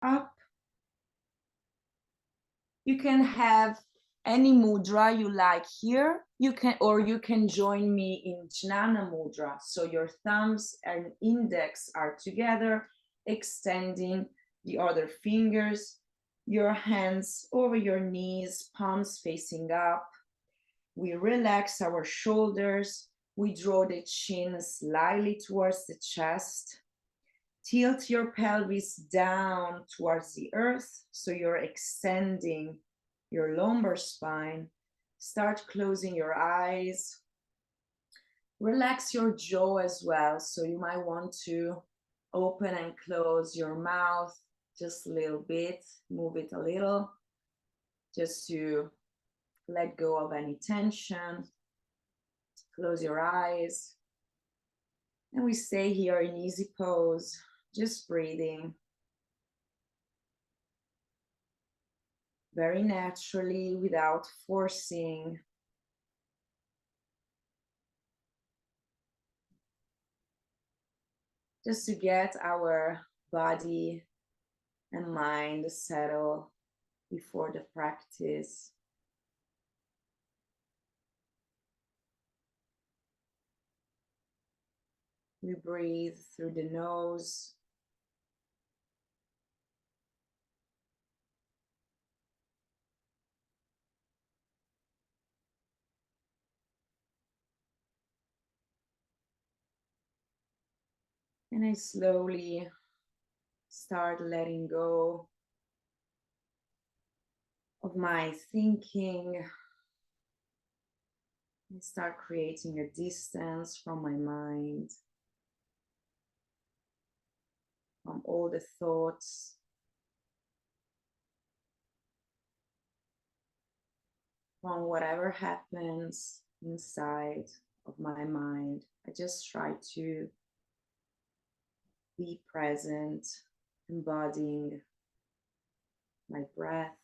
up. You can have any mudra you like here. You can join me in Jnana mudra. So your thumbs and index are together, extending the other fingers, your hands over your knees, palms facing up. We relax our shoulders. We draw the chin slightly towards the chest. Tilt your pelvis down towards the earth so you're extending your lumbar spine. Start closing your eyes. Relax your jaw as well. So you might want to open and close your mouth just a little bit, move it a little, just to let go of any tension. Close your eyes. And we stay here in easy pose, just breathing. Very naturally, without forcing. Just to get our body and mind settled before the practice. We breathe through the nose. And I slowly start letting go of my thinking. I start creating a distance from my mind, from all the thoughts, from whatever happens inside of my mind. I just try to be present, embodying my breath.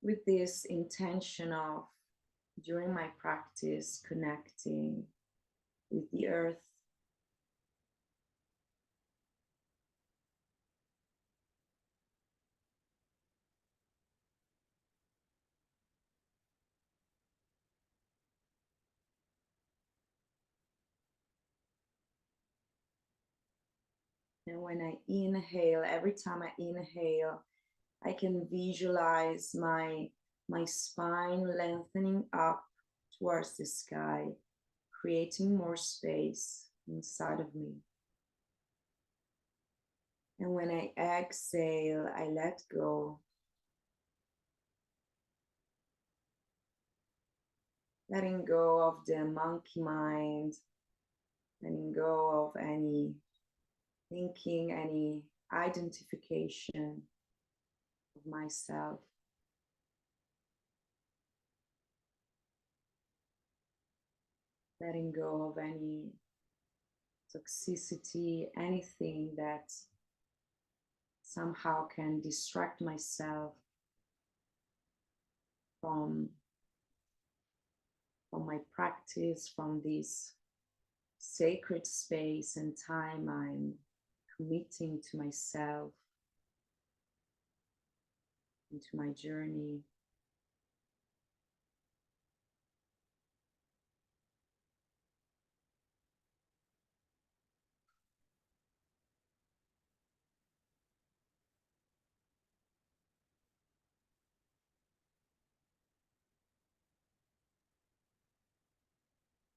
With this intention of, during my practice, connecting with the earth. And when I inhale, every time I inhale, I can visualize my spine lengthening up towards the sky, creating more space inside of me. And when I exhale, I let go, letting go of the monkey mind, letting go of any thinking, any identification of myself. Letting go of any toxicity, anything that somehow can distract myself from my practice, from this sacred space and time I'm committing to myself, into my journey.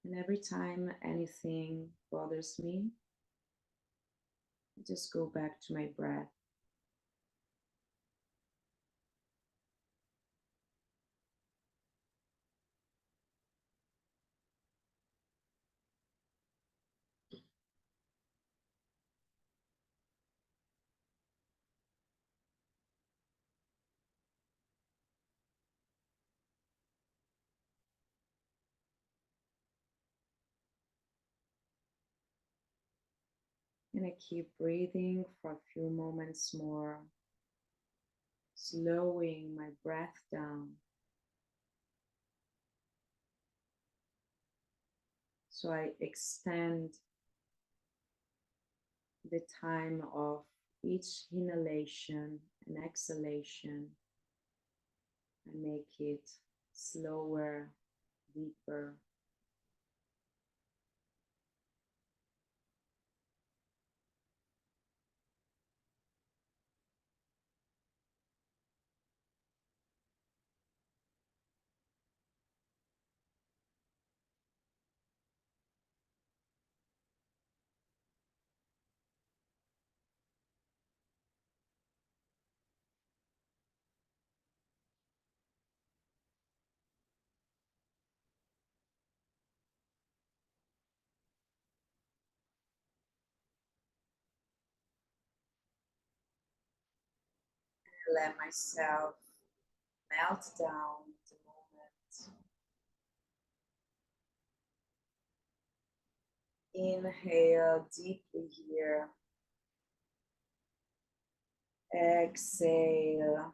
And every time anything bothers me, I just go back to my breath. And I keep breathing for a few moments more, slowing my breath down. So I extend the time of each inhalation and exhalation. I make it slower, deeper. Let myself melt down the moment. Inhale deeply here. Exhale.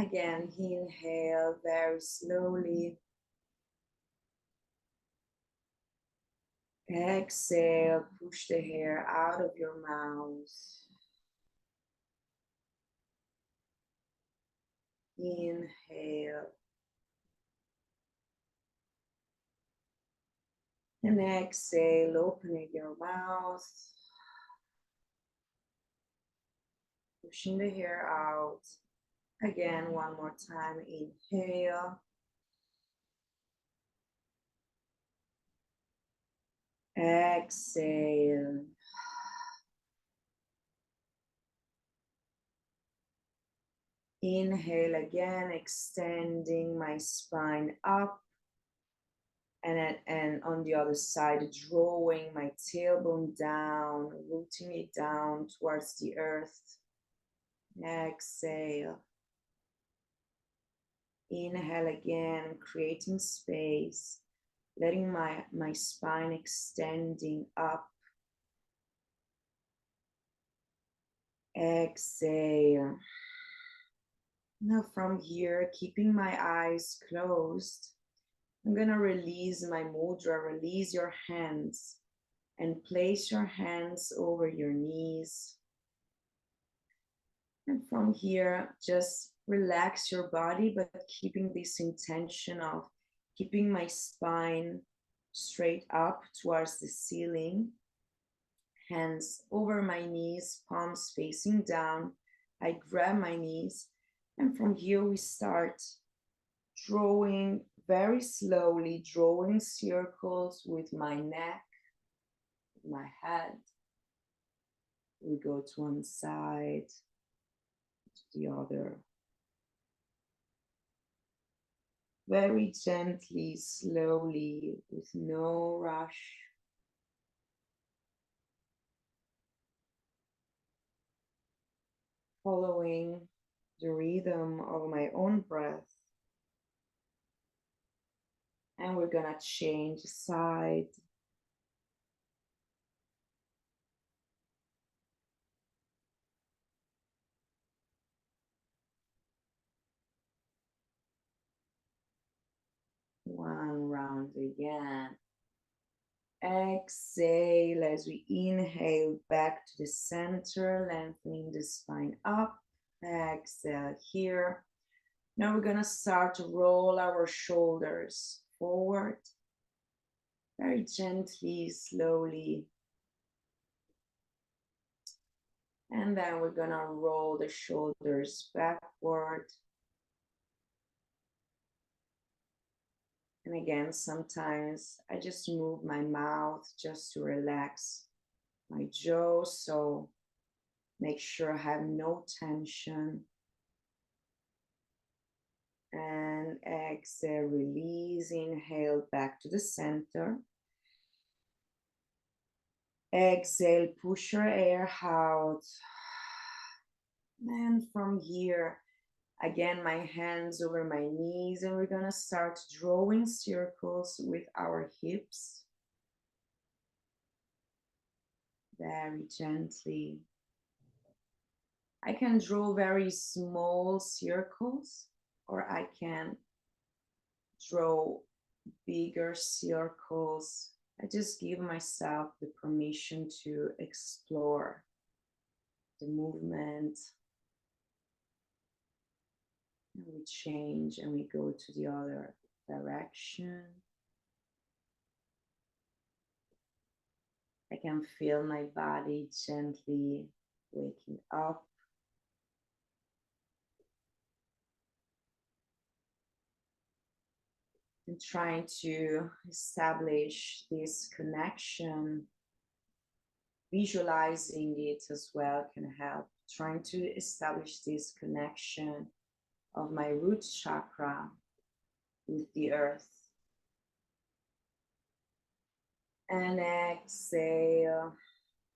Again, inhale very slowly. Exhale, push the hair out of your mouth. Inhale. And exhale, opening your mouth. Pushing the hair out. Again, one more time. Inhale. Exhale. Inhale again, extending my spine up. And on the other side, drawing my tailbone down, rooting it down towards the earth. Exhale. Inhale again, creating space, letting my spine extending up. Exhale. Now from here, keeping my eyes closed, I'm gonna release my mudra, release your hands, and place your hands over your knees. And from here, just relax your body, but keeping this intention of keeping my spine straight up towards the ceiling. Hands over my knees, palms facing down. I grab my knees, and from here we start drawing very slowly, drawing circles with my neck, my head. We go to one side, to the other. Very gently, slowly, with no rush. Following the rhythm of my own breath. And we're gonna change side. One round again. Exhale as we inhale back to the center, lengthening the spine up. Exhale here. Now we're gonna start to roll our shoulders forward, very gently, slowly. And then we're gonna roll the shoulders backward. And again, sometimes I just move my mouth just to relax my jaw. So make sure I have no tension. And exhale, release, inhale back to the center. Exhale, push your air out. And from here, again, my hands over my knees, and we're gonna start drawing circles with our hips. Very gently. I can draw very small circles, or I can draw bigger circles. I just give myself the permission to explore the movement. And we change and we go to the other direction. I can feel my body gently waking up. And trying to establish this connection. Visualizing it as well can help. Trying to establish this connection of my root chakra with the earth. And exhale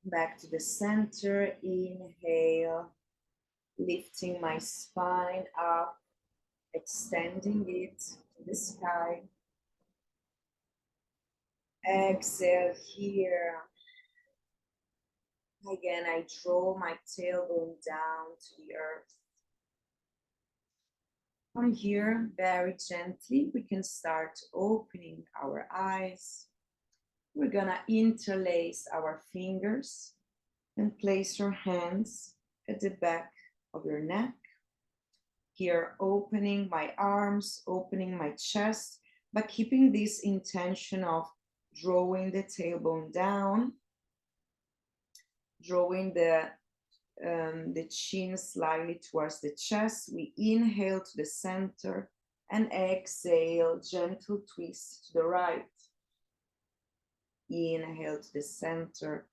back to the center. Inhale, lifting my spine up, extending it to the sky. Exhale here. Again, I draw my tailbone down to the earth. From here, very gently, we can start opening our eyes. We're gonna interlace our fingers and place your hands at the back of your neck. Here, opening my arms, opening my chest, but keeping this intention of drawing the tailbone down, drawing the chin slightly towards the chest. We inhale to the center and exhale, gentle twist to the right. Inhale to the center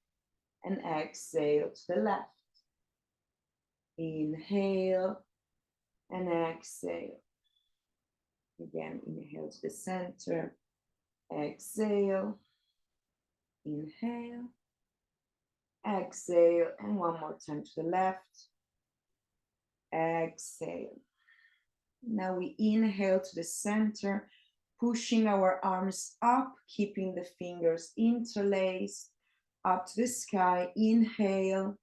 and exhale to the left. Inhale and exhale. Again, inhale to the center, exhale, inhale, exhale, and one more time to the left, exhale. Now we inhale to the center, pushing our arms up, keeping the fingers interlaced, up to the sky. Inhale,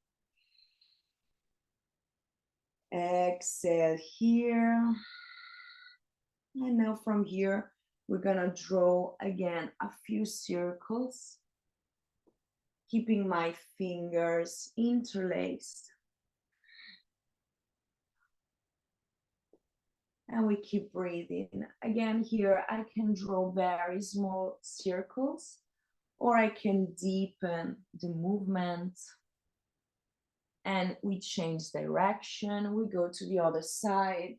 exhale here. And now from here, we're gonna draw again a few circles, keeping my fingers interlaced. And we keep breathing. Again, here I can draw very small circles, or I can deepen the movement. And we change direction. We go to the other side.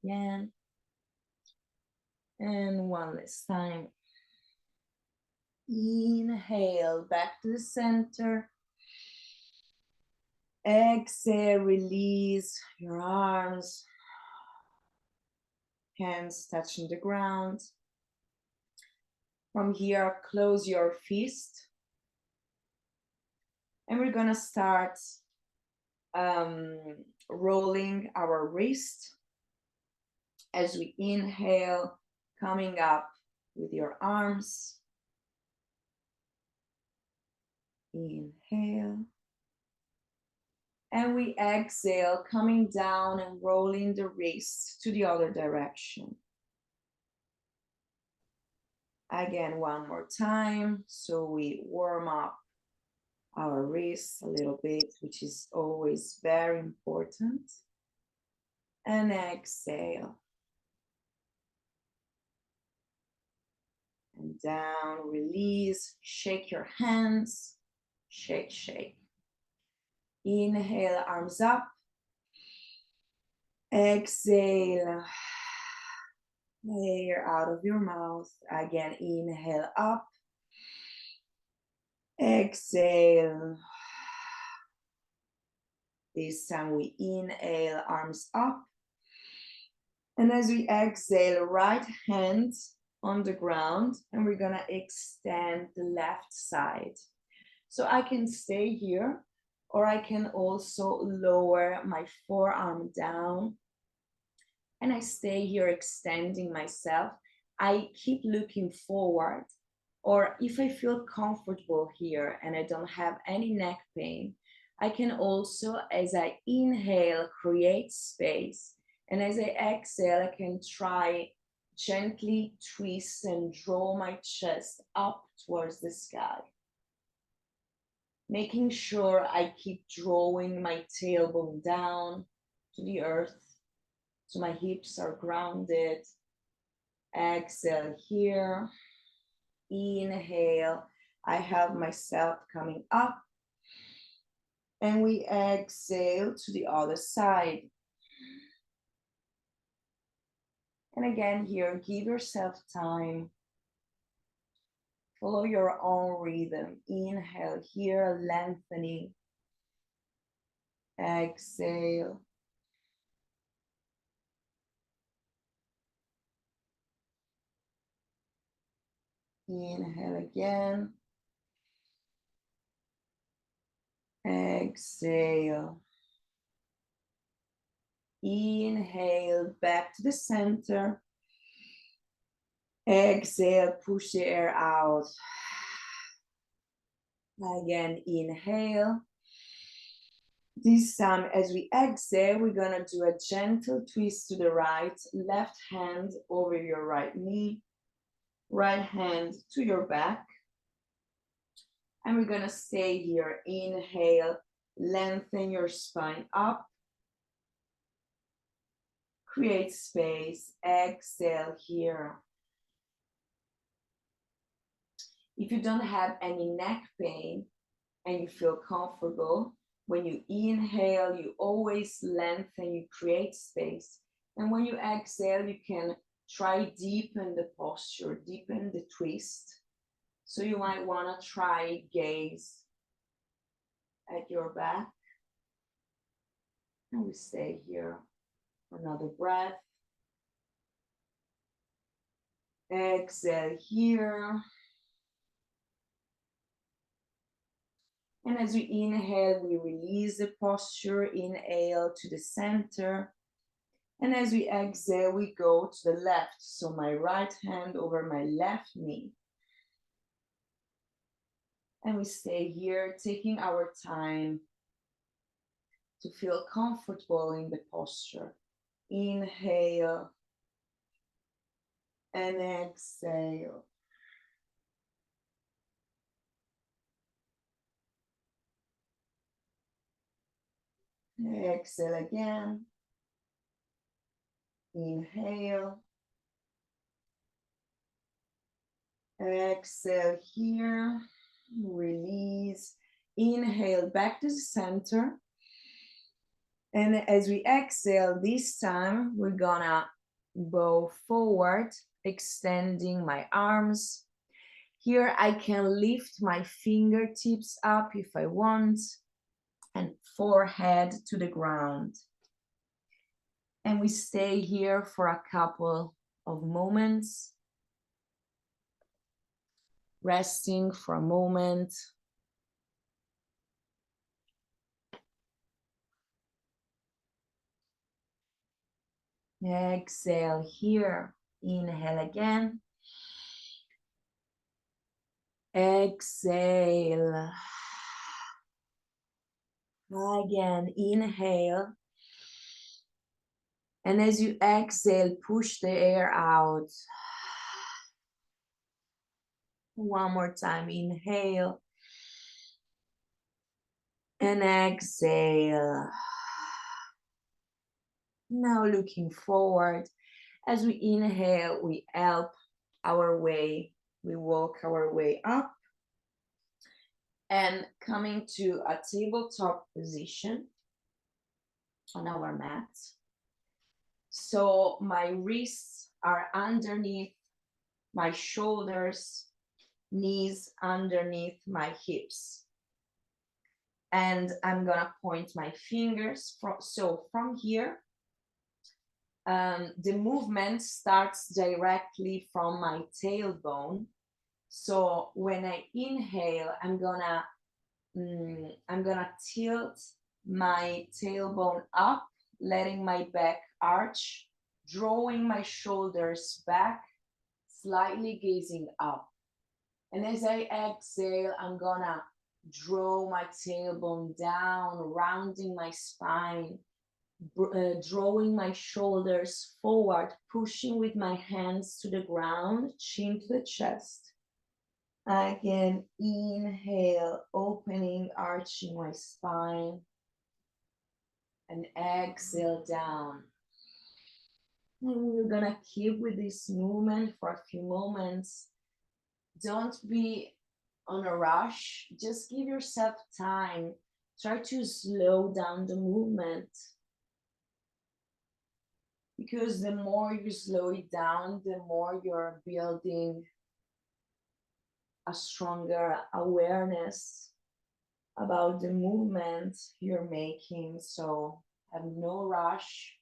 Again. And one last time. Inhale, back to the center. Exhale, release your arms, hands touching the ground. From here, close your fist. And we're gonna start rolling our wrist as we inhale, coming up with your arms. Inhale. And we exhale, coming down and rolling the wrist to the other direction. Again, one more time. So we warm up our wrists a little bit, which is always very important. And exhale. And down, release, shake your hands, shake, shake. Inhale, arms up. Exhale, air out of your mouth. Again, inhale up. Exhale. This time we inhale, arms up. And as we exhale, right hand on the ground, and we're gonna extend the left side. So I can stay here, or I can also lower my forearm down. And I stay here extending myself. I keep looking forward, or if I feel comfortable here and I don't have any neck pain, I can also, as I inhale, create space. And as I exhale, I can try gently twist and draw my chest up towards the sky. Making sure I keep drawing my tailbone down to the earth, so my hips are grounded. Exhale here. Inhale. I have myself coming up. And we exhale to the other side. And again here, give yourself time. Follow your own rhythm. Inhale here, lengthening. Exhale. Inhale again. Exhale. Inhale back to the center. Exhale, push the air out. Again, inhale. This time, as we exhale, we're gonna do a gentle twist to the right, left hand over your right knee, right hand to your back. And we're gonna stay here. Inhale, lengthen your spine up. Create space. Exhale here. If you don't have any neck pain and you feel comfortable, when you inhale, you always lengthen, you create space. And when you exhale, you can try deepen the posture, deepen the twist. So you might want to try gaze at your back. And we stay here for another breath. Exhale here. And as we inhale, we release the posture. Inhale to the center. And as we exhale, we go to the left. So my right hand over my left knee. And we stay here, taking our time to feel comfortable in the posture. Inhale and exhale. Exhale again. Inhale. Exhale here. Release. Inhale back to the center. And as we exhale, this time we're gonna bow forward, extending my arms. Here I can lift my fingertips up if I want, and forehead to the ground. And we stay here for a couple of moments, resting for a moment. Exhale here. Inhale again. Exhale. Again, inhale. And as you exhale, push the air out. One more time, inhale. And exhale. Now looking forward. As we inhale, we help our way. We walk our way up. And coming to a tabletop position on our mat. So my wrists are underneath my shoulders, knees underneath my hips. And I'm gonna point my fingers from here. The movement starts directly from my tailbone. So when I inhale, I'm gonna tilt my tailbone up, letting my back arch, drawing my shoulders back, slightly gazing up. And as I exhale, I'm gonna draw my tailbone down, rounding my spine, drawing my shoulders forward, pushing with my hands to the ground, chin to the chest. Again, inhale, opening, arching my spine. And exhale down. And we're gonna keep with this movement for a few moments. Don't be on a rush. Just give yourself time. Try to slow down the movement. Because the more you slow it down, the more you're building a stronger awareness about the movement you're making. So have no rush.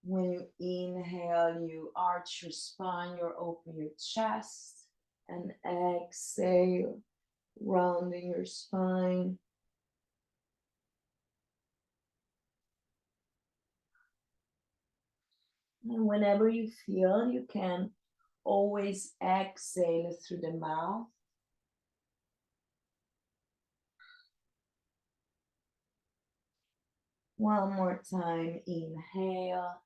When you inhale, you arch your spine, you open your chest, and exhale, rounding your spine. And whenever you feel, you can always exhale through the mouth. One more time, inhale,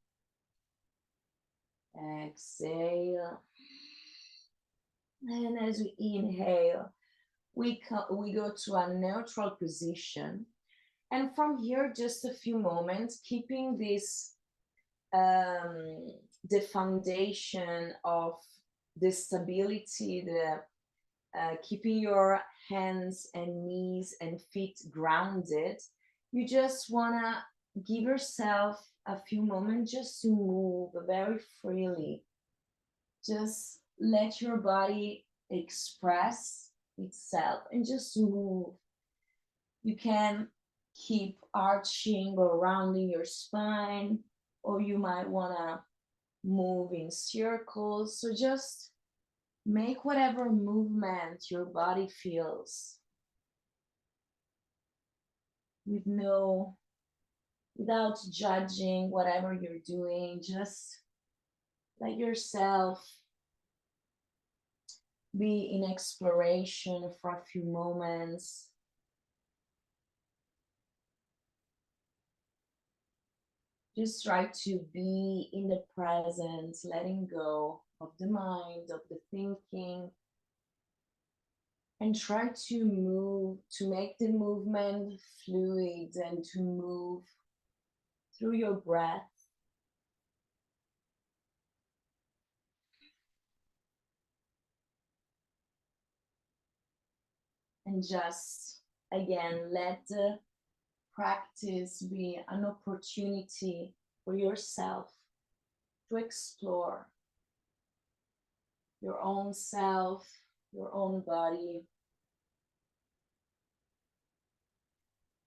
exhale. And as we inhale, we go to a neutral position. And from here, just a few moments, keeping this the foundation of the stability, the keeping your hands and knees and feet grounded. You just wanna give yourself a few moments just to move very freely. Just let your body express itself and just move. You can keep arching or rounding your spine, or you might want to move in circles. So just make whatever movement your body feels without judging whatever you're doing. Just let yourself be in exploration for a few moments. Just try to be in the present, letting go of the mind, of the thinking, and try to move, to make the movement fluid and to move through your breath. And just, again, let the practice be an opportunity for yourself to explore your own self, your own body.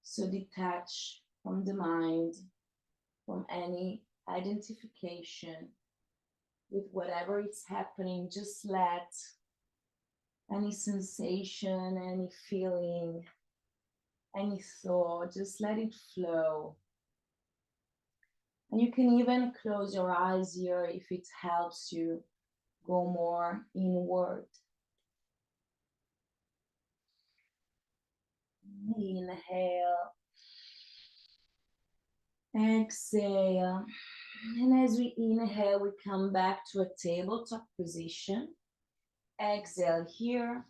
So detach from the mind, from any identification with whatever is happening. Just let any sensation, any feeling, any thought, just let it flow. And you can even close your eyes here if it helps you go more inward. Inhale, exhale. And as we inhale, we come back to a tabletop position. Exhale here.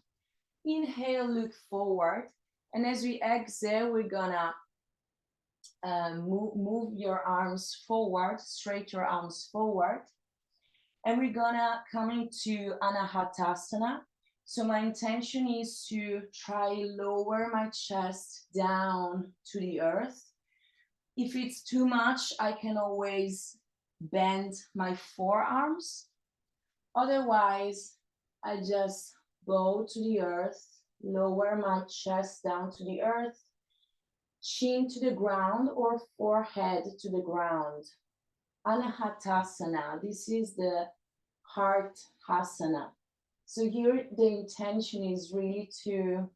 Inhale, look forward. And as we exhale, we're gonna move your arms forward, straight your arms forward. And we're gonna come into Anahatasana. So my intention is to try lower my chest down to the earth. If it's too much, I can always bend my forearms. Otherwise, I just bow to the earth, lower my chest down to the earth, chin to the ground or forehead to the ground. Anahatasana, this is the heart hasana. So here the intention is really to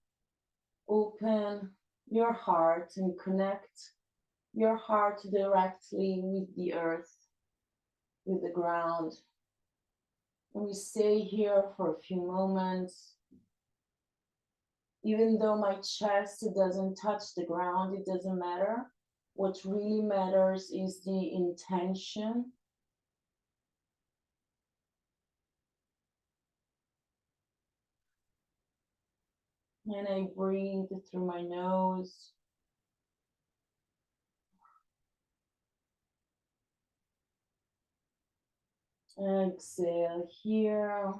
open your heart and connect your heart directly with the earth, with the ground. And we stay here for a few moments. Even though my chest doesn't touch the ground, it doesn't matter. What really matters is the intention. And I breathe through my nose. Exhale here.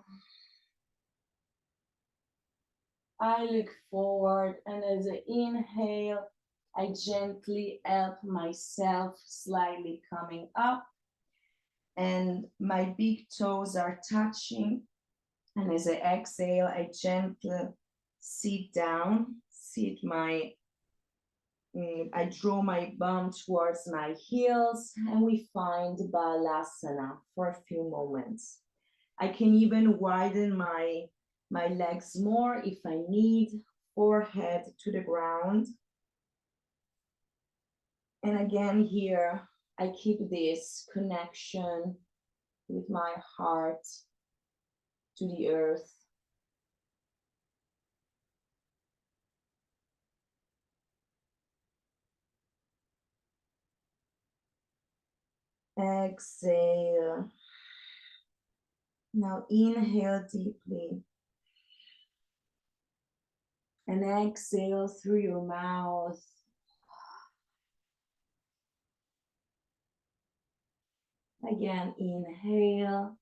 I look forward, and as I inhale, I gently help myself slightly coming up, and my big toes are touching. And as I exhale, I gently sit down, I draw my bum towards my heels, and we find Balasana for a few moments. I can even widen my legs more if I need, forehead to the ground. And again here, I keep this connection with my heart to the earth. Exhale. Now inhale deeply. And exhale through your mouth. Again, inhale.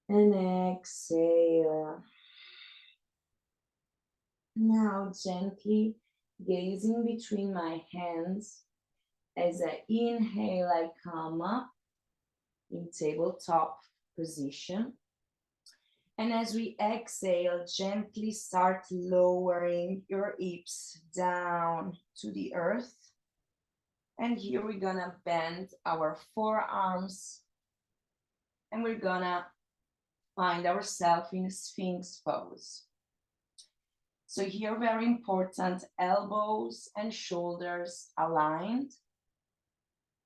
And exhale. Now gently gazing between my hands. As I inhale, I come up in tabletop position. And as we exhale, gently start lowering your hips down to the earth. And here we're gonna bend our forearms, and we're gonna find ourselves in a Sphinx pose. So here, very important, elbows and shoulders aligned.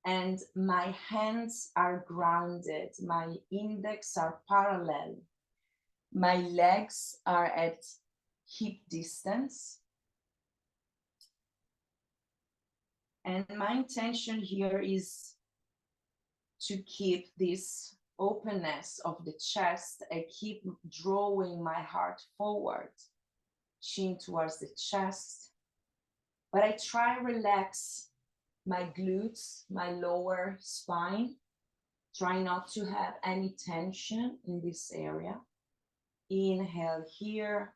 And my hands are grounded, my index are parallel. My legs are at hip distance. And my intention here is to keep this openness of the chest. I keep drawing my heart forward, chin towards the chest. But I try to relax my glutes, my lower spine. Try not to have any tension in this area. Inhale here.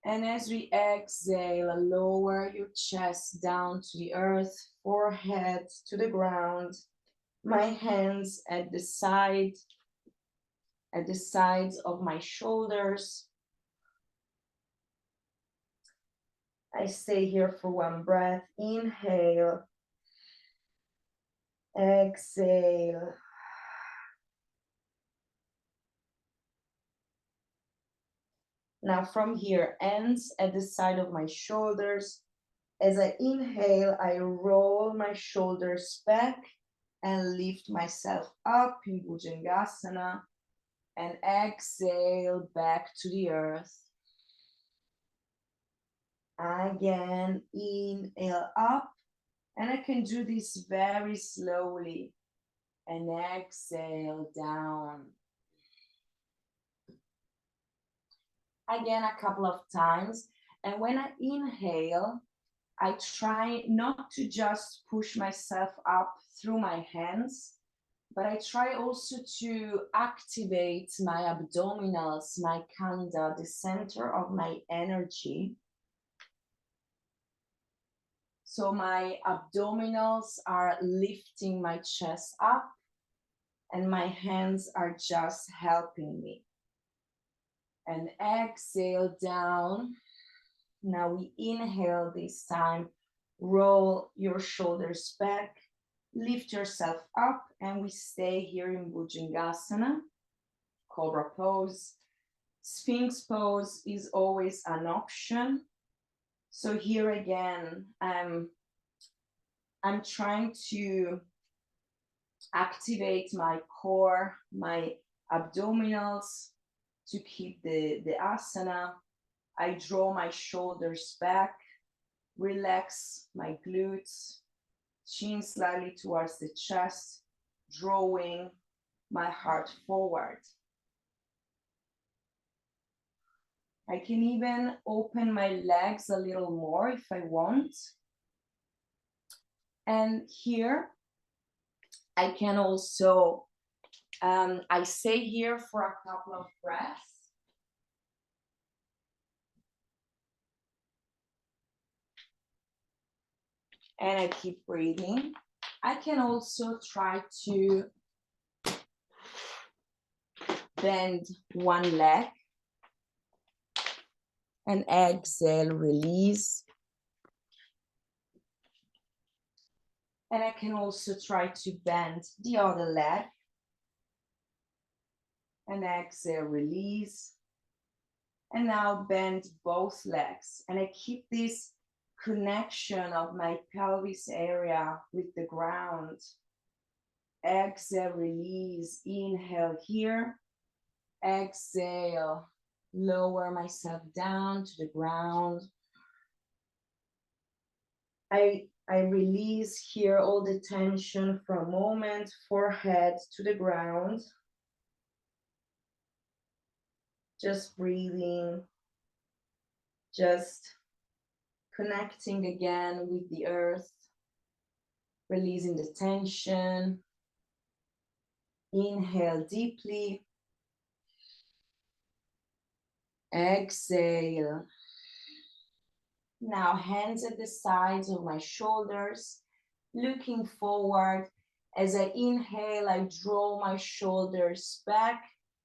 And as we exhale, lower your chest down to the earth, forehead to the ground. My hands at the sides of my shoulders. I stay here for one breath. Inhale. Exhale. Now from here, hands at the side of my shoulders. As I inhale, I roll my shoulders back and lift myself up in Bhujangasana. And exhale back to the earth. Again, inhale up. And I can do this very slowly. And exhale down. Again, a couple of times. And when I inhale, I try not to just push myself up through my hands, but I try also to activate my abdominals, my kanda, the center of my energy. So my abdominals are lifting my chest up, and my hands are just helping me. And exhale down. Now we inhale this time. Roll your shoulders back. Lift yourself up, and we stay here in Bhujangasana, Cobra pose. Sphinx pose is always an option. So here again, I'm trying to activate my core, my abdominals to keep the asana. I draw my shoulders back, relax my glutes, chin slightly towards the chest, drawing my heart forward. I can even open my legs a little more if I want. And here, I can also, I stay here for a couple of breaths. And I keep breathing. I can also try to bend one leg and exhale, release. And I can also try to bend the other leg and exhale, release. And now bend both legs. And I keep this connection of my pelvis area with the ground. Exhale, release, inhale here. Exhale, lower myself down to the ground. I release here all the tension for a moment, forehead to the ground. Just breathing, just connecting again with the earth, releasing the tension. Inhale deeply. Exhale. Now hands at the sides of my shoulders, looking forward. As I inhale, I draw my shoulders back,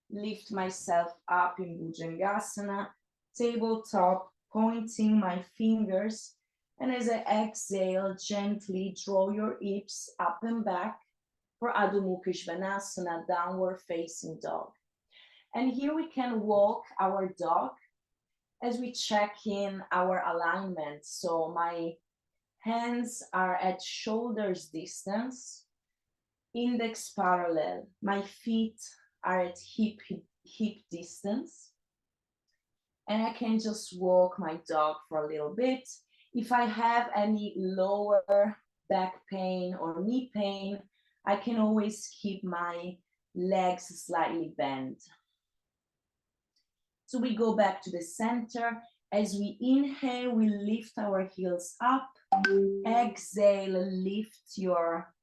lift myself up in Bhujangasana, tabletop, pointing my fingers. And as I exhale, gently draw your hips up and back for Adho Mukha Svanasana, downward facing dog. And here we can walk our dog as we check in our alignment. So my hands are at shoulders distance, index parallel. My feet are at hip distance. And I can just walk my dog for a little bit. If I have any lower back pain or knee pain, I can always keep my legs slightly bent. So we go back to the center. As we inhale, we lift our heels up. Exhale, lift your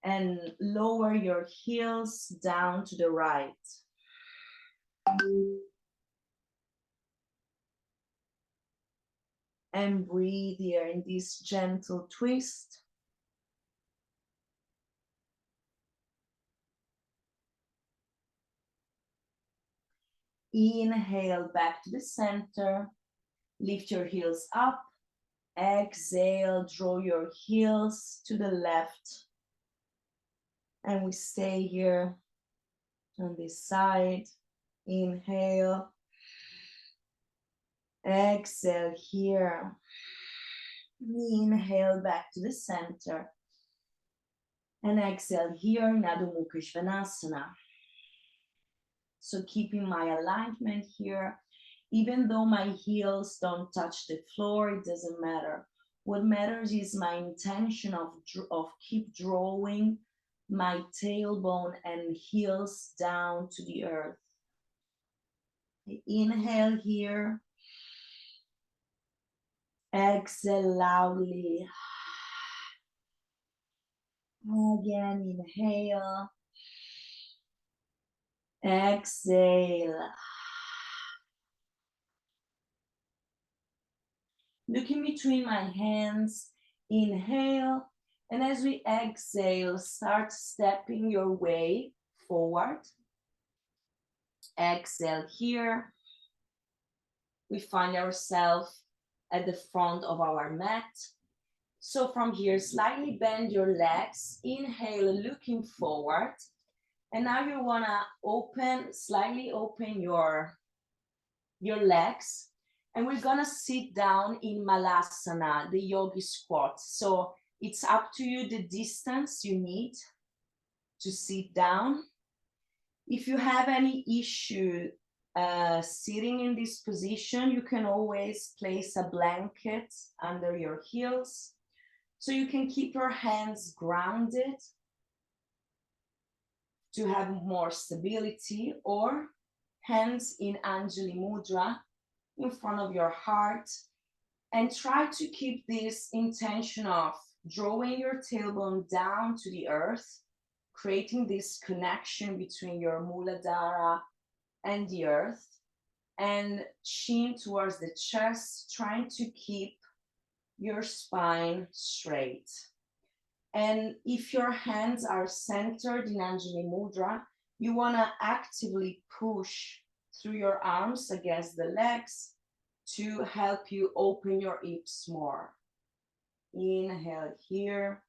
and lower your heels down to the right. And breathe here in this gentle twist. Inhale back to the center. Lift your heels up. Exhale, draw your heels to the left. And we stay here on this side. Inhale. Exhale here. Inhale back to the center. And exhale here in Adho Mukha Svanasana. So keeping my alignment here, even though my heels don't touch the floor, it doesn't matter. What matters is my intention of keep drawing my tailbone and heels down to the earth. Inhale here. Exhale loudly. Again, inhale. Exhale. Looking between my hands, inhale. And as we exhale, start stepping your way forward. Exhale here. We find ourselves at the front of our mat. So from here, slightly bend your legs. Inhale, looking forward. And now you wanna slightly open your your legs, and we're gonna sit down in Malasana, the yogi squat. So it's up to you the distance you need to sit down. If you have any issue sitting in this position, you can always place a blanket under your heels so you can keep your hands grounded to have more stability, or hands in Anjali Mudra in front of your heart, and try to keep this intention of drawing your tailbone down to the earth, creating this connection between your Muladhara and the earth, and chin towards the chest, trying to keep your spine straight. And if your hands are centered in Anjali Mudra, you want to actively push through your arms against the legs to help you open your hips more. Inhale here.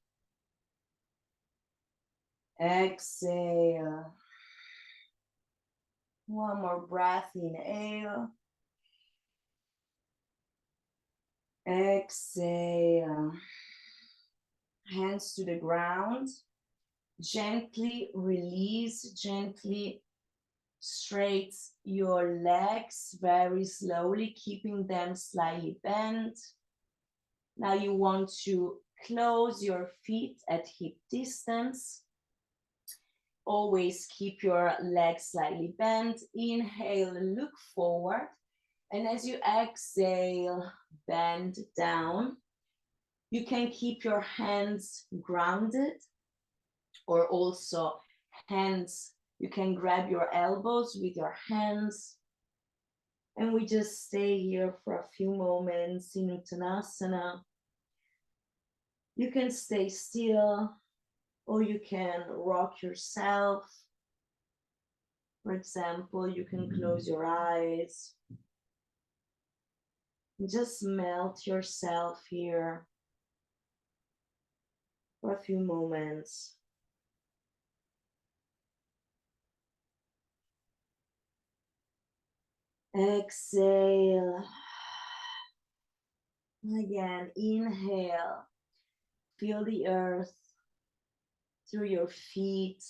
Exhale. One more breath, inhale. Exhale. Hands to the ground. Gently release, gently straight your legs very slowly, keeping them slightly bent. Now you want to close your feet at hip distance. Always keep your legs slightly bent. Inhale, look forward. And as you exhale, bend down. You can keep your hands grounded, or also hands, you can grab your elbows with your hands. And we just stay here for a few moments in Uttanasana. You can stay still, or you can rock yourself. For example, you can close your eyes. Just melt yourself here for a few moments. Exhale. Again, inhale. Feel the earth through your feet,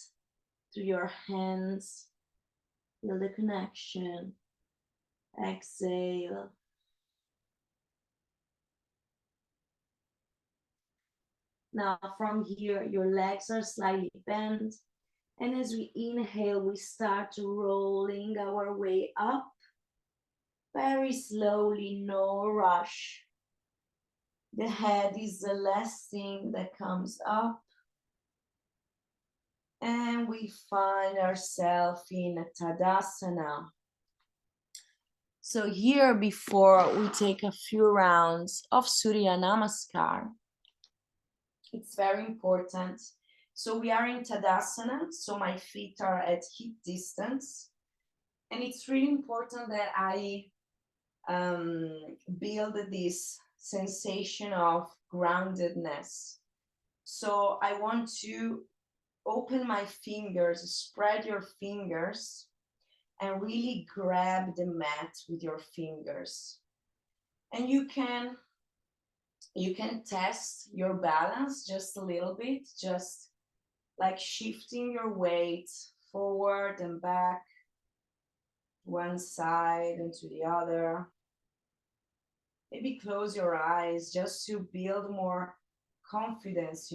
through your hands. Feel the connection. Exhale. Now from here, your legs are slightly bent. And as we inhale, we start rolling our way up. Very slowly, no rush. The head is the last thing that comes up. And we find ourselves in Tadasana. So here, before we take a few rounds of Surya Namaskar, it's very important. So we are in Tadasana, so my feet are at hip distance. And it's really important that I build this sensation of groundedness. So I want to open my fingers, spread your fingers, and really grab the mat with your fingers. And you can test your balance just a little bit, just like shifting your weight forward and back, one side and to the other. Maybe close your eyes just to build more confidence,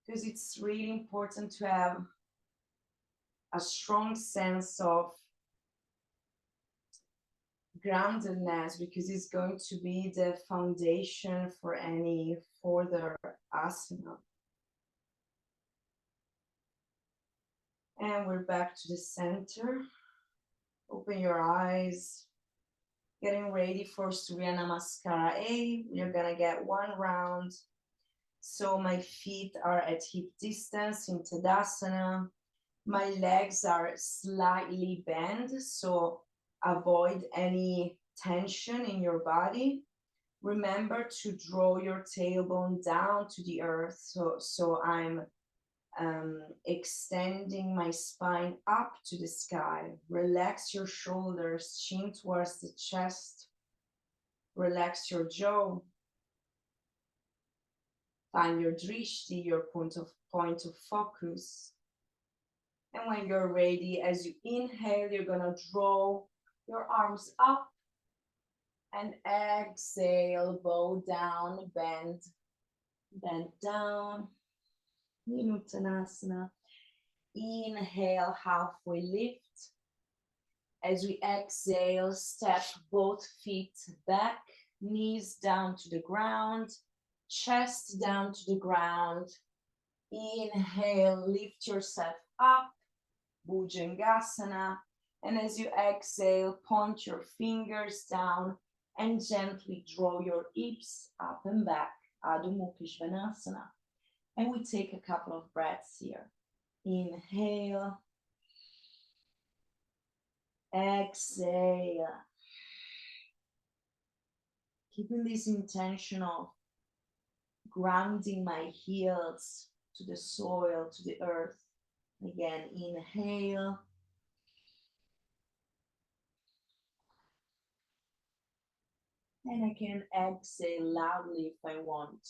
because it's really important to have a strong sense of groundedness, because it's going to be the foundation for any further asana. And we're back to the center. Open your eyes. Getting ready for Surya Namaskara A. We're gonna get one round. So my feet are at hip distance in Tadasana. My legs are slightly bent, so avoid any tension in your body. Remember to draw your tailbone down to the earth. So I'm Extending my spine up to the sky. Relax your shoulders, chin towards the chest. Relax your jaw. Find your drishti, your point of focus. And when you're ready, as you inhale, you're gonna draw your arms up and exhale, bow down, bend down. Uttanasana. Inhale, halfway lift. As we exhale, step both feet back, knees down to the ground, chest down to the ground. Inhale, lift yourself up, Bhujangasana. And as you exhale, point your fingers down and gently draw your hips up and back, Adho Mukha Svanasana. And we take a couple of breaths here. Inhale. Exhale. Keeping this intention of grounding my heels to the soil, to the earth. Again, inhale. And I can exhale loudly if I want.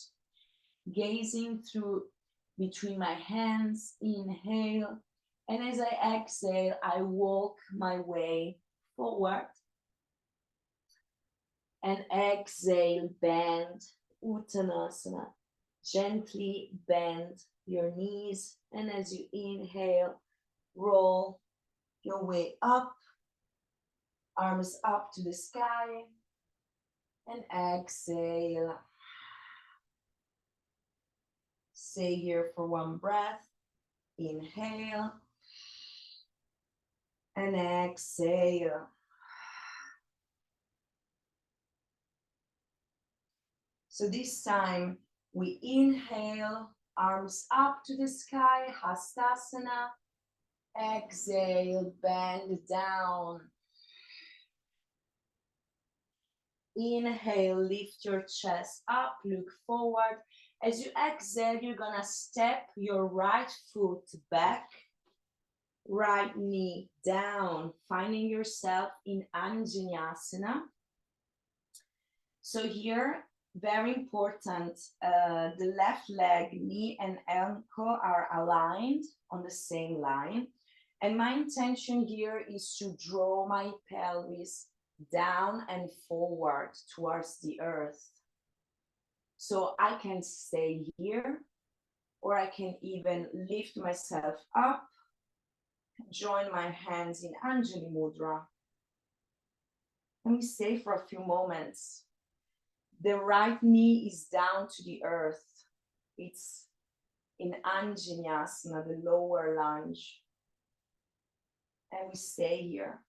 Gazing through between my hands, inhale. And as I exhale, I walk my way forward. And exhale, bend, Uttanasana. Gently bend your knees. And as you inhale, roll your way up. Arms up to the sky. And exhale. Stay here for one breath. Inhale. And exhale. So this time we inhale, arms up to the sky, Hastasana. Exhale, bend down. Inhale, lift your chest up, look forward. As you exhale, you're gonna step your right foot back, right knee down, finding yourself in Anjaneyasana. So here, very important, the left leg, knee and ankle are aligned on the same line. And my intention here is to draw my pelvis down and forward towards the earth. So I can stay here, or I can even lift myself up, join my hands in Anjali Mudra. And we stay for a few moments. The right knee is down to the earth. It's in Anjaneyasana, the lower lunge. And we stay here.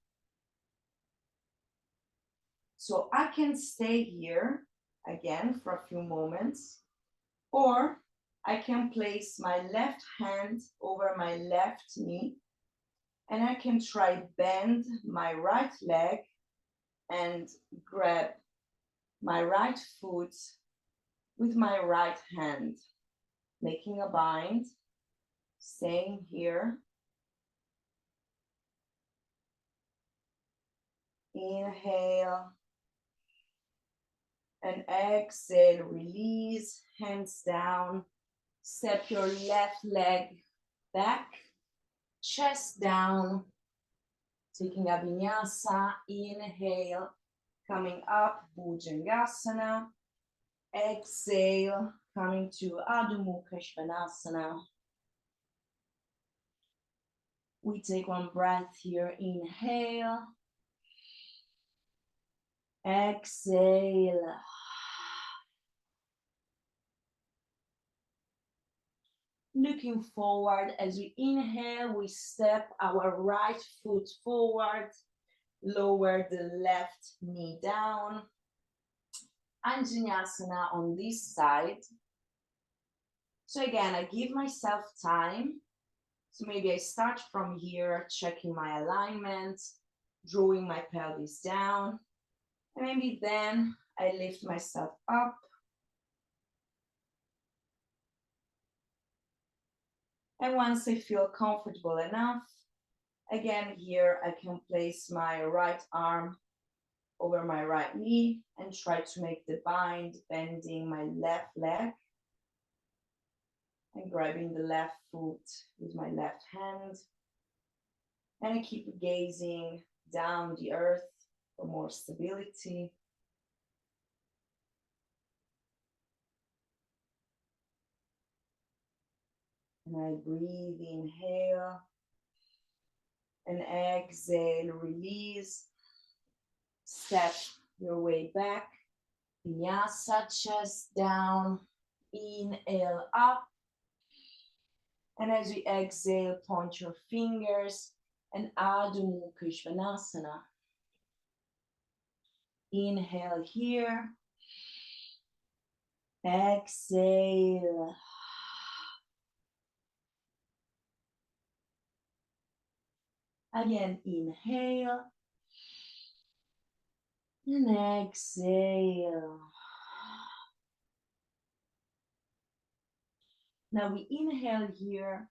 So I can stay here again for a few moments, or I can place my left hand over my left knee, and I can try bend my right leg and grab my right foot with my right hand, making a bind, staying here. Inhale and exhale, release, hands down. Step your left leg back, chest down, taking a vinyasa. Inhale, coming up, Bhujangasana. Exhale, coming to Adho Mukha Svanasana. We take one breath here. Inhale. Exhale. Looking forward, as we inhale, we step our right foot forward, lower the left knee down. Anjaneyasana on this side. So again, I give myself time. So maybe I start from here, checking my alignment, drawing my pelvis down. And maybe then I lift myself up. And once I feel comfortable enough, again here I can place my right arm over my right knee and try to make the bind, bending my left leg and grabbing the left foot with my left hand. And I keep gazing down the earth for more stability. And I breathe, inhale, and exhale, release. Step your way back. Vinyasa, chest down, inhale up. And as we exhale, point your fingers and Adho Mukha Svanasana. Inhale here. Exhale. Again, inhale. And exhale. Now we inhale here.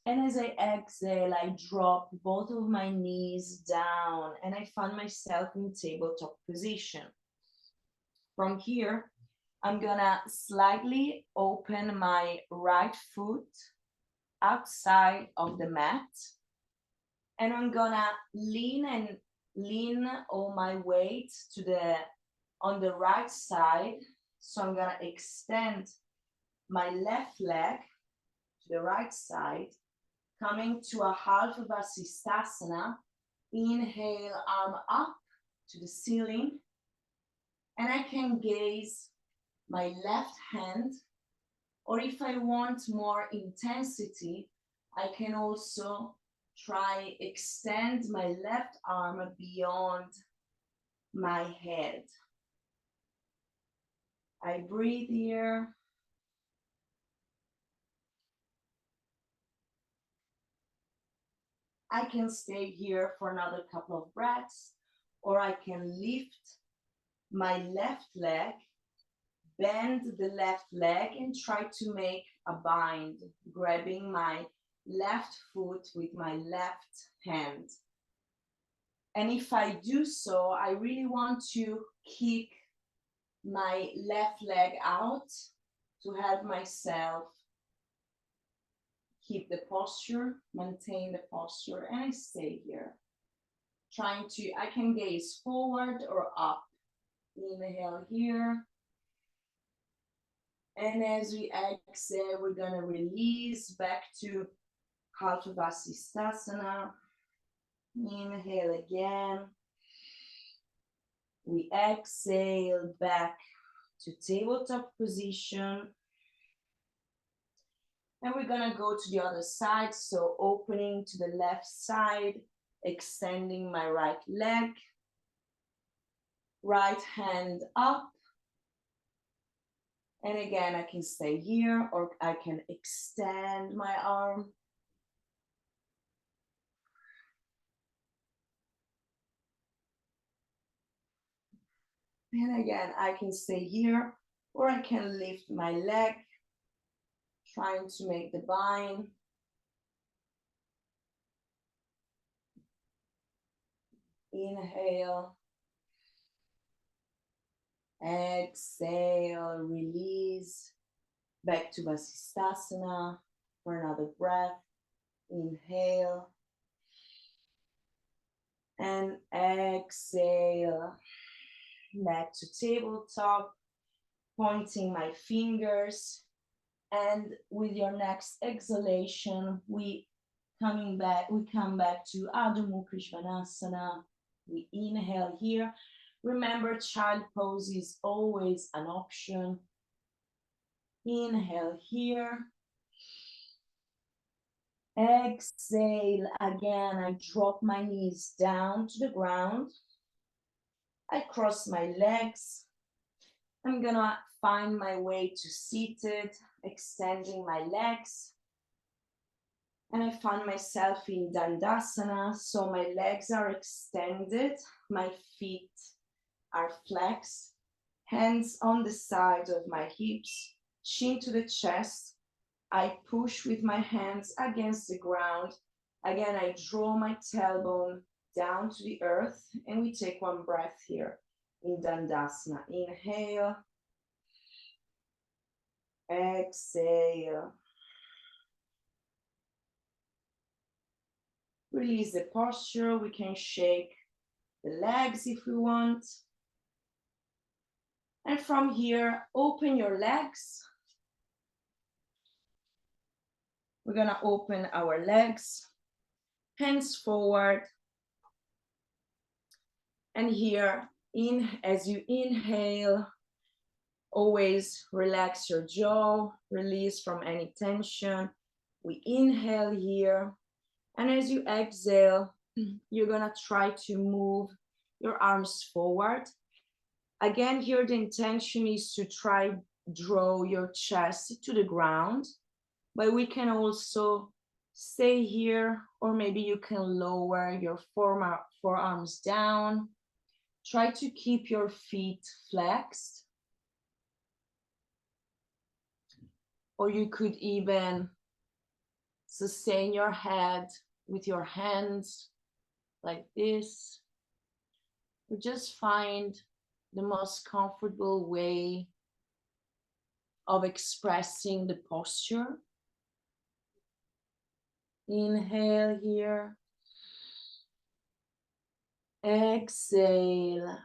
And as I exhale, I drop both of my knees down and I find myself in tabletop position. From here, I'm gonna slightly open my right foot outside of the mat. And I'm gonna lean all my weight on the right side. So I'm gonna extend my left leg to the right side, coming to a half vasisthasana. Inhale, arm up to the ceiling. And I can gaze my left hand, or if I want more intensity, I can also try extend my left arm beyond my head. I breathe here. I can stay here for another couple of breaths, or I can lift my left leg, bend the left leg and try to make a bind, grabbing my left foot with my left hand. And if I do so, I really want to kick my left leg out to help myself keep the posture, maintain the posture, and I stay here. I can gaze forward or up. Inhale here. And as we exhale, we're gonna release back to half vasisthasana. Inhale again. We exhale back to tabletop position. And we're gonna go to the other side. So opening to the left side, extending my right leg, right hand up. And again, I can stay here or I can extend my arm. And again, I can stay here or I can lift my leg, trying to make the bind. Inhale. Exhale, release. Back to vasisthasana for another breath. Inhale. And exhale. Back to tabletop, pointing my fingers. And with your next exhalation, we come back to Adho Mukha Svanasana. We inhale here. Remember, child pose is always an option. Inhale here. Exhale again. I drop my knees down to the ground. I cross my legs. I'm gonna find my way to seated, extending my legs. And I find myself in Dandasana, so my legs are extended, my feet are flexed, hands on the side of my hips, chin to the chest, I push with my hands against the ground. Again, I draw my tailbone down to the earth, and we take one breath here in Dandasana. Inhale, exhale. Release the posture. We can shake the legs if we want. And from here, open your legs. We're gonna open our legs, hands forward. And here, as you inhale, always relax your jaw, release from any tension. We inhale here. And as you exhale, you're gonna try to move your arms forward. Again, here the intention is to try draw your chest to the ground, but we can also stay here, or maybe you can lower your forearms down. Try to keep your feet flexed. Or you could even sustain your head with your hands like this. Or just find the most comfortable way of expressing the posture. Inhale here. Exhale.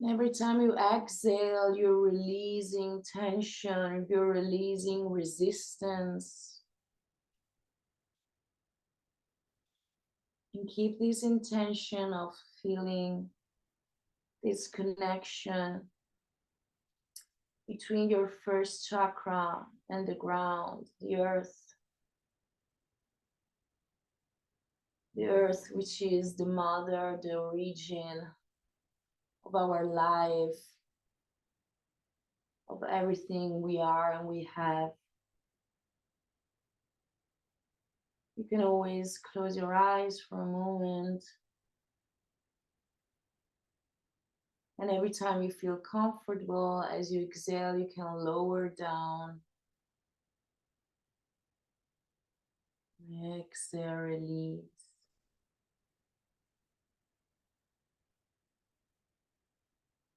Every time you exhale, you're releasing tension, you're releasing resistance. And keep this intention of feeling this connection between your first chakra and the ground, the earth. The earth, which is the mother, the origin of our life, of everything we are and we have. You can always close your eyes for a moment. And every time you feel comfortable, as you exhale, you can lower down. Exhale, release.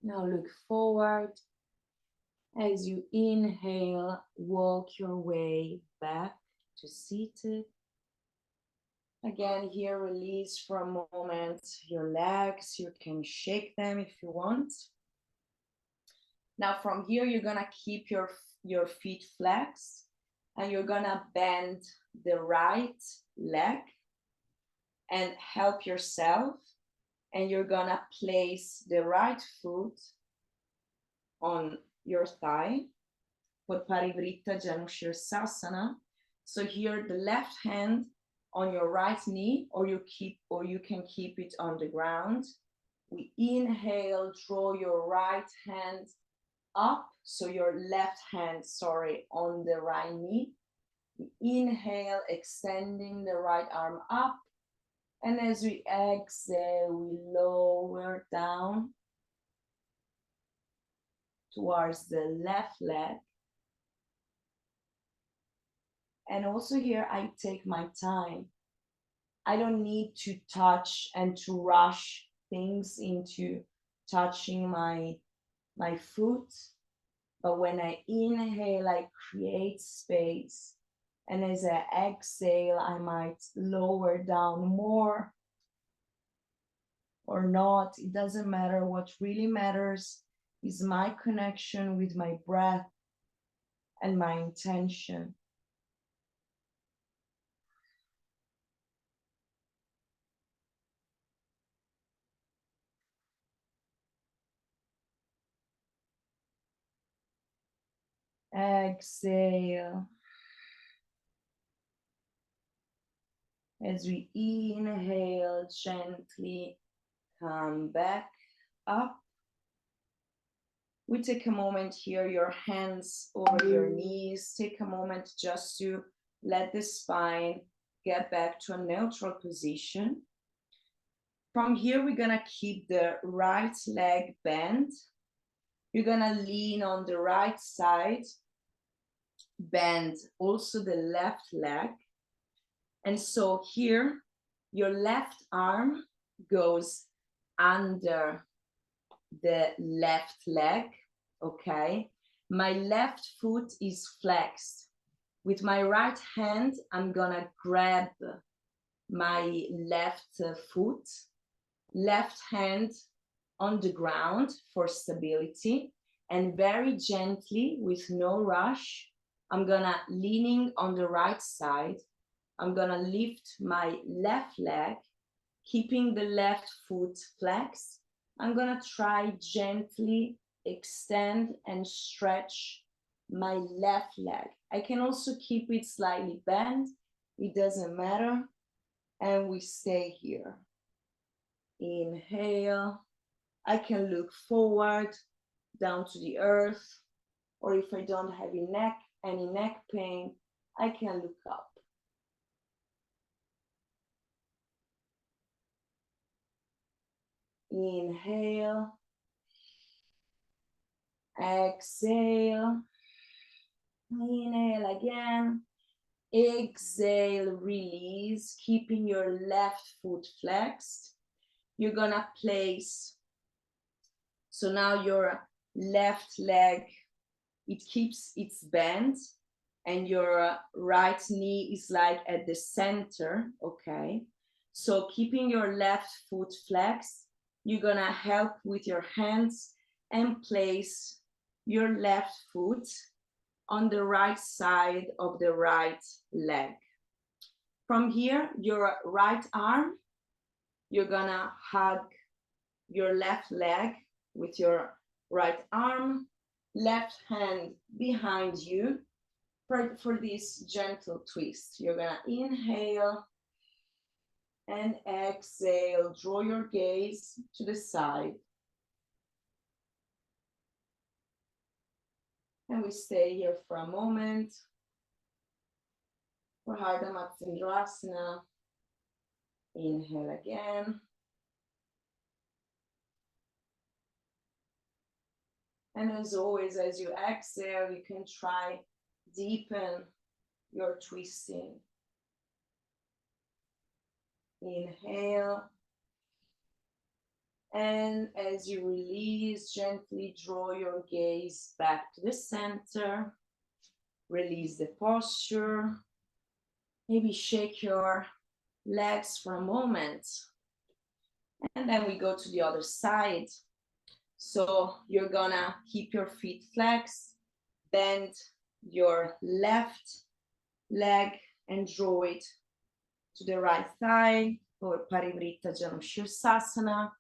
Now look forward. As you inhale, walk your way back to seated. Again, here, release for a moment your legs. You can shake them if you want. Now from here, you're gonna keep your feet flexed, and you're gonna bend the right leg and help yourself. And you're gonna place the right foot on your thigh for Parivritta Janushirasana. So here, the left hand on your right knee, or you can keep it on the ground. We inhale, draw your right hand up, so your left hand, on the right knee. We inhale, extending the right arm up, and as we exhale, we lower down towards the left leg. And also here, I take my time. I don't need to touch and to rush things into touching my foot. But when I inhale, I create space. And as I exhale, I might lower down more or not. It doesn't matter. What really matters is my connection with my breath and my intention. Exhale. As we inhale, gently come back up. We take a moment here, your hands over your knees. Take a moment just to let the spine get back to a neutral position. From here, we're gonna keep the right leg bent. You're gonna lean on the right side, bend also the left leg. And so here, your left arm goes under the left leg, okay? My left foot is flexed. With my right hand, I'm gonna grab my left foot, left hand on the ground for stability, and very gently, with no rush, I'm gonna leaning on the right side. I'm gonna lift my left leg, keeping the left foot flexed. I'm gonna try gently extend and stretch my left leg. I can also keep it slightly bent, it doesn't matter. And we stay here. Inhale. I can look forward down to the earth, or if I don't have any neck pain, I can look up. Inhale. Exhale. Inhale again. Exhale, release, keeping your left foot flexed. You're gonna place, so now your left leg, it keeps its bend, and your right knee is like at the center, okay? So keeping your left foot flexed, you're gonna help with your hands and place your left foot on the right side of the right leg. From here, your right arm, you're gonna hug your left leg with your right arm, left hand behind you for this gentle twist. You're gonna inhale and exhale. Draw your gaze to the side. And we stay here for a moment for Ardha Matsyendrasana. Inhale again. And as always, as you exhale, you can try deepen your twisting. Inhale. And as you release, gently draw your gaze back to the center. Release the posture. Maybe shake your legs for a moment. And then we go to the other side. So you're gonna keep your feet flexed, bend your left leg and draw it to the right thigh, or Parivritta Janu Shirsasana.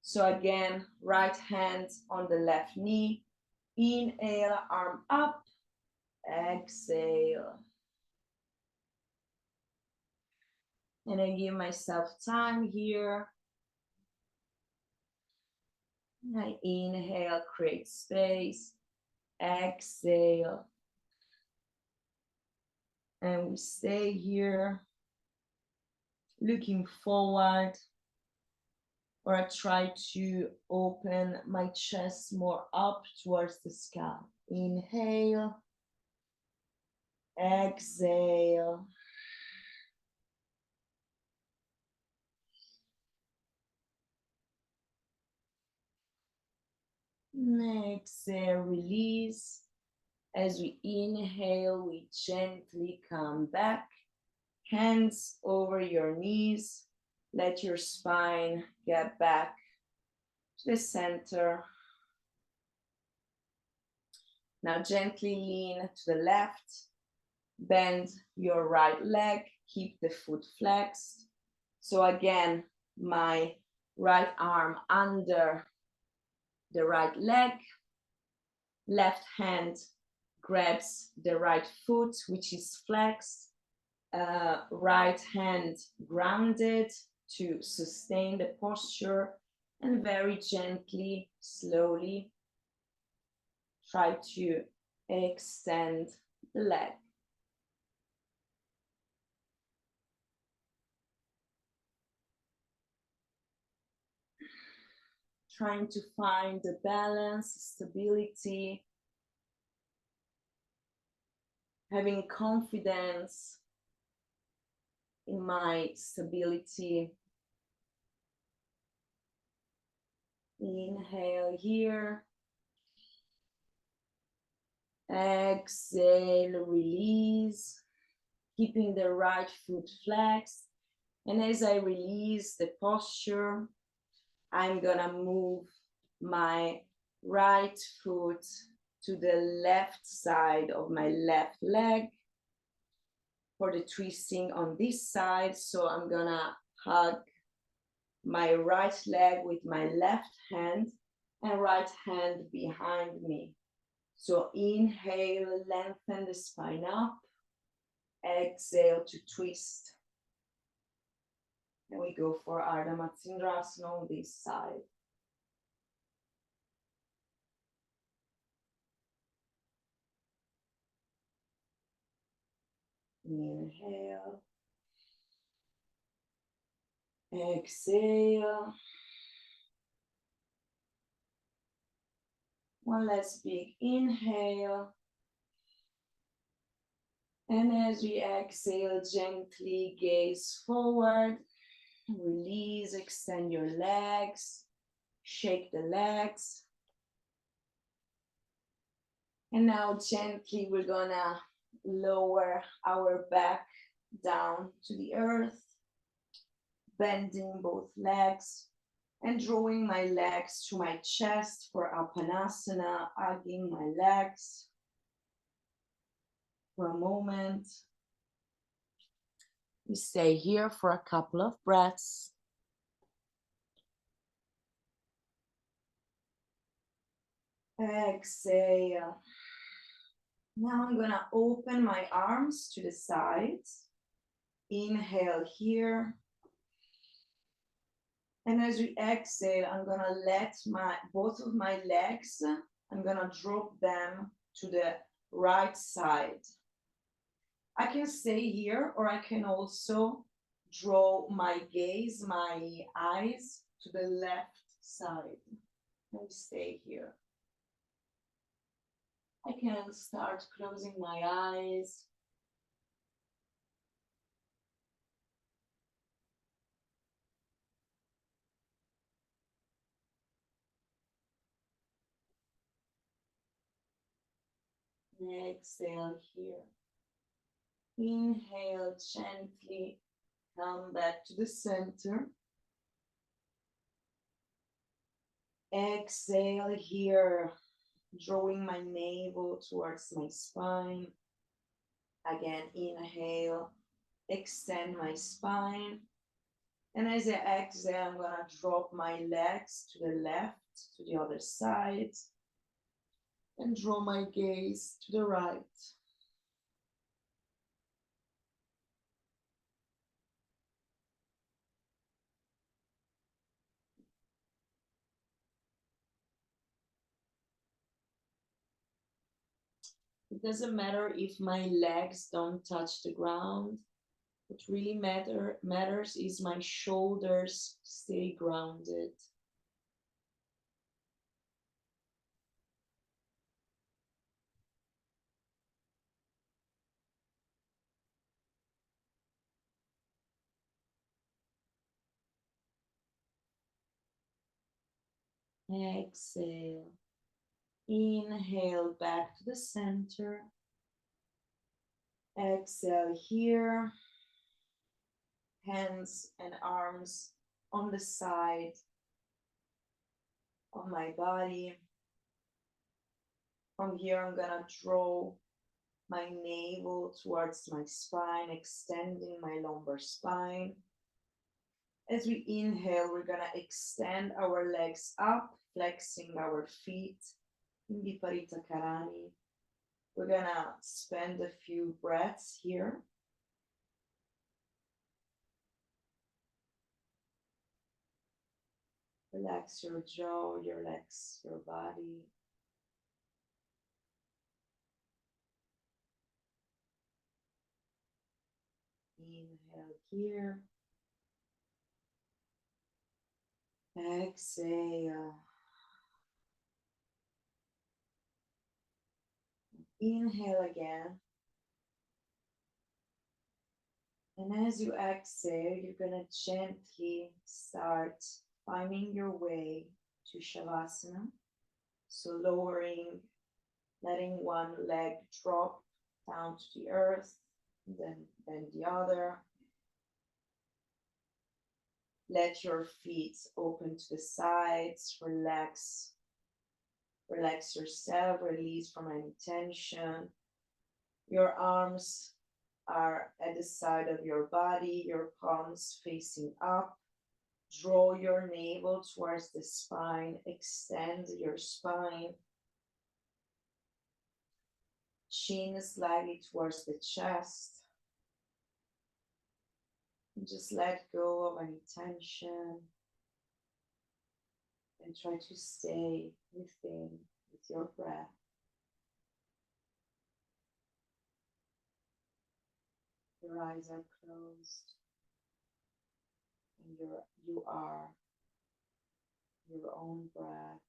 So again, right hand on the left knee. Inhale, arm up. Exhale. And I give myself time here. I inhale, create space. Exhale. And we stay here, looking forward, or I try to open my chest more up towards the sky. Inhale. Exhale. Exhale, release. As we inhale, we gently come back. Hands over your knees. Let your spine get back to the center. Now gently lean to the left. Bend your right leg. Keep the foot flexed. So again, my right arm under the right leg. Left hand grabs the right foot, which is flexed. Right hand grounded to sustain the posture, and very gently, slowly try to extend the leg. trying to find the balance, stability, having confidence in my stability. Inhale here. Exhale, release, keeping the right foot flexed. And as I release the posture, I'm gonna move my right foot to the left side of my left leg for the twisting on this side. So I'm gonna hug my right leg with my left hand and right hand behind me. So inhale, lengthen the spine up. Exhale to twist. And we go for Ardha Matsindrasana on this side. Inhale. Exhale. One last big inhale. And as we exhale, gently gaze forward. Release, extend your legs. Shake the legs. And now gently we're gonna lower our back down to the earth, bending both legs and drawing my legs to my chest for Apanasana, hugging my legs for a moment. We stay here for a couple of breaths. Exhale. Now I'm gonna open my arms to the sides. Inhale here. And as we exhale, I'm gonna let both of my legs, I'm gonna drop them to the right side. I can stay here, or I can also draw my gaze, my eyes to the left side. And stay here. I can start closing my eyes. Exhale here. Inhale, gently come back to the center. Exhale here, drawing my navel towards my spine. Again, inhale, extend my spine. And as I exhale, I'm gonna drop my legs to the left, to the other side, and draw my gaze to the right. It doesn't matter if my legs don't touch the ground. What really matters is my shoulders stay grounded. Exhale. Inhale back to the center. Exhale here. Hands and arms on the side of my body. From here, I'm gonna draw my navel towards my spine, extending my lumbar spine. As we inhale, we're gonna extend our legs up, flexing our feet in Viparita Karani. We're gonna spend a few breaths here. Relax your jaw, relax your body. Inhale here. Exhale. Inhale again. And as you exhale, you're going to gently start finding your way to Shavasana. So lowering, letting one leg drop down to the earth, then the other. Let your feet open to the sides, relax yourself, release from any tension. Your arms are at the side of your body, your palms facing up. Draw your navel towards the spine, extend your spine. Chin slightly towards the chest. And just let go of any tension. And try to stay with your breath. Your eyes are closed. And you are your own breath.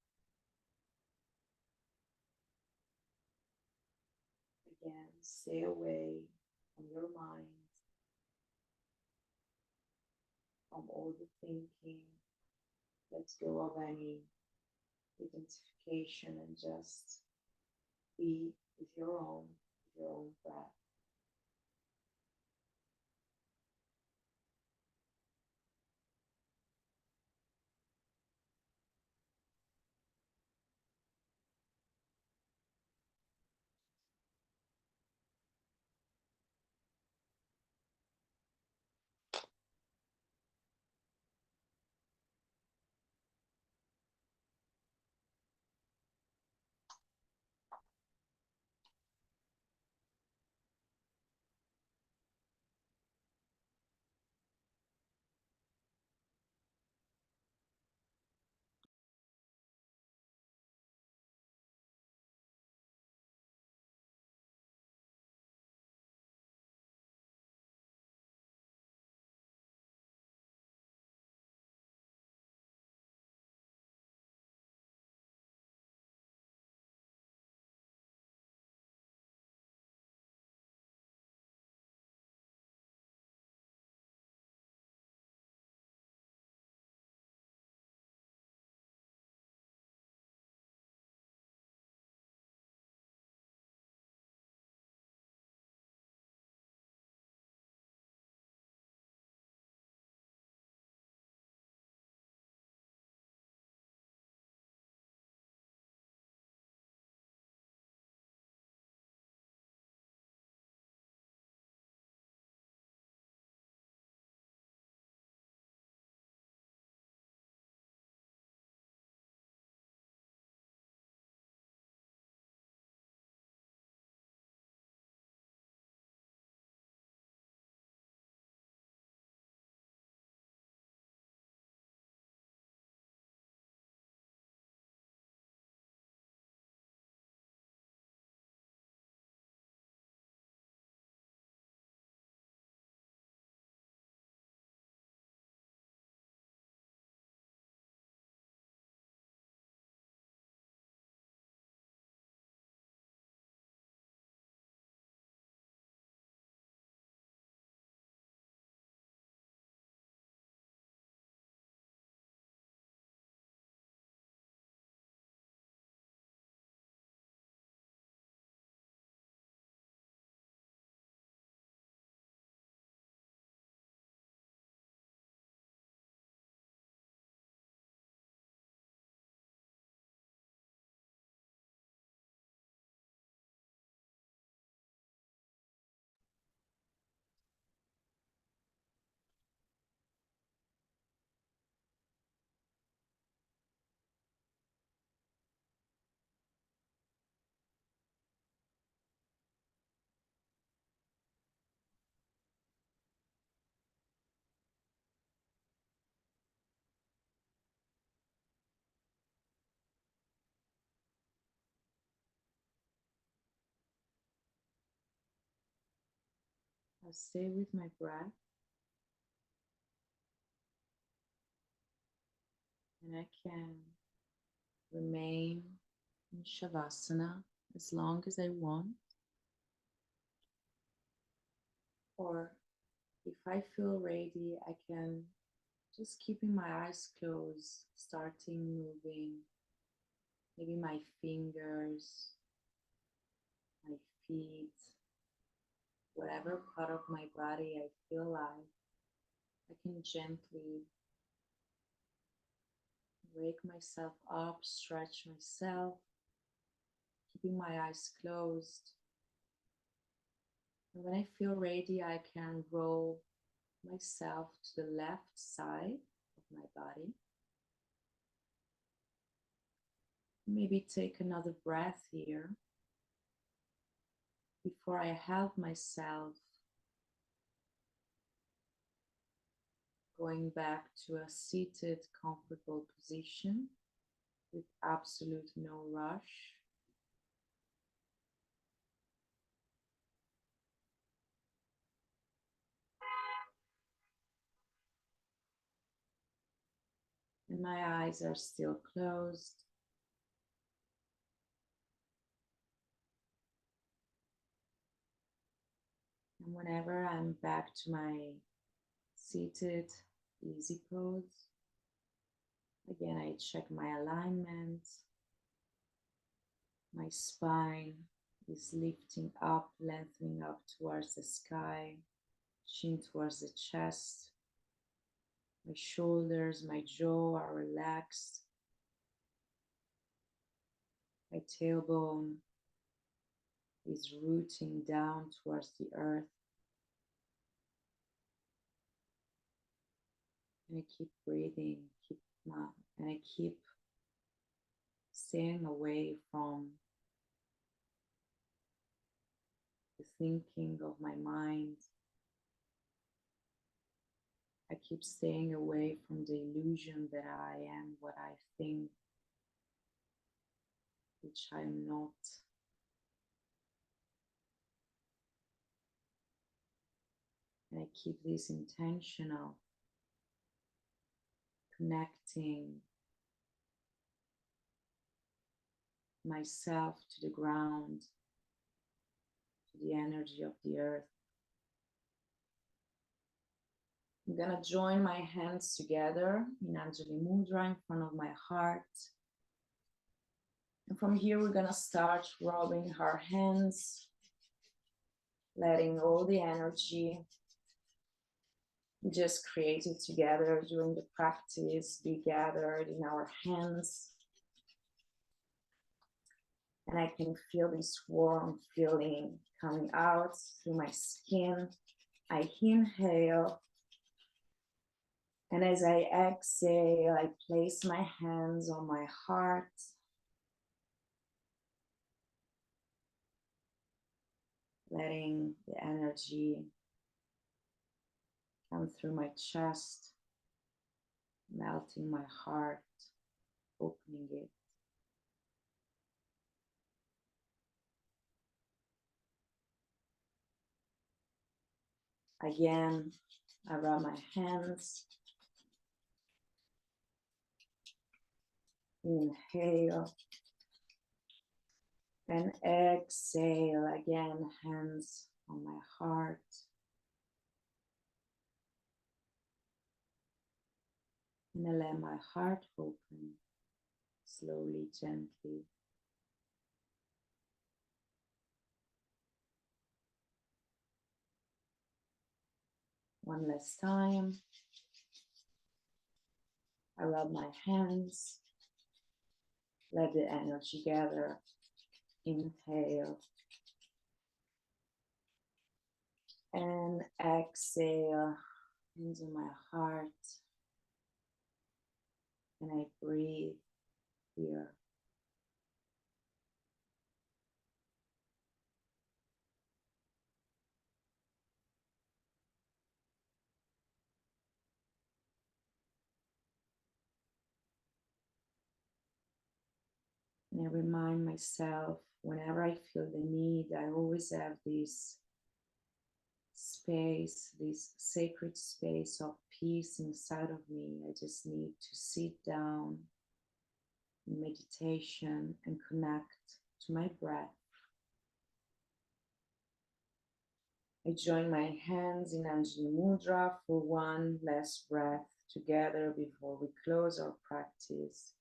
Again, stay away from your mind, from all the thinking. Let go of any identification and just be with your own breath. I'll stay with my breath And I can remain in Shavasana as long as I want. Or if I feel ready, I can just keeping my eyes closed, starting moving, maybe my fingers, my feet, whatever part of my body I feel like, I can gently wake myself up, stretch myself, keeping my eyes closed. And when I feel ready, I can roll myself to the left side of my body. Maybe take another breath here before I help myself going back to a seated, comfortable position with absolute no rush. And my eyes are still closed. And whenever I'm back to my seated, easy pose, again, I check my alignment. My spine is lifting up, lengthening up towards the sky, chin towards the chest. My shoulders, my jaw are relaxed. My tailbone is rooting down towards the earth. And I keep breathing, and I keep staying away from the thinking of my mind. I keep staying away from the illusion that I am what I think, which I'm not. And I keep this intention of connecting myself to the ground, to the energy of the earth. I'm gonna join my hands together in Anjali Mudra in front of my heart. And from here, we're gonna start rubbing our hands, letting all the energy we just created together during the practice be gathered in our hands. And I can feel this warm feeling coming out through my skin. I inhale. And as I exhale, I place my hands on my heart. Letting the energy come through my chest, melting my heart, opening it. Again, I rub my hands. Inhale. And exhale. Again, hands on my heart. And I let my heart open slowly, gently. One last time. I rub my hands. Let the energy gather. Inhale. And exhale. Hands on my heart. And I breathe here. And I remind myself whenever I feel the need, I always have this space, this sacred space of peace inside of me. I just need to sit down in meditation and connect to my breath. I join my hands in Anjali Mudra for one last breath together before we close our practice.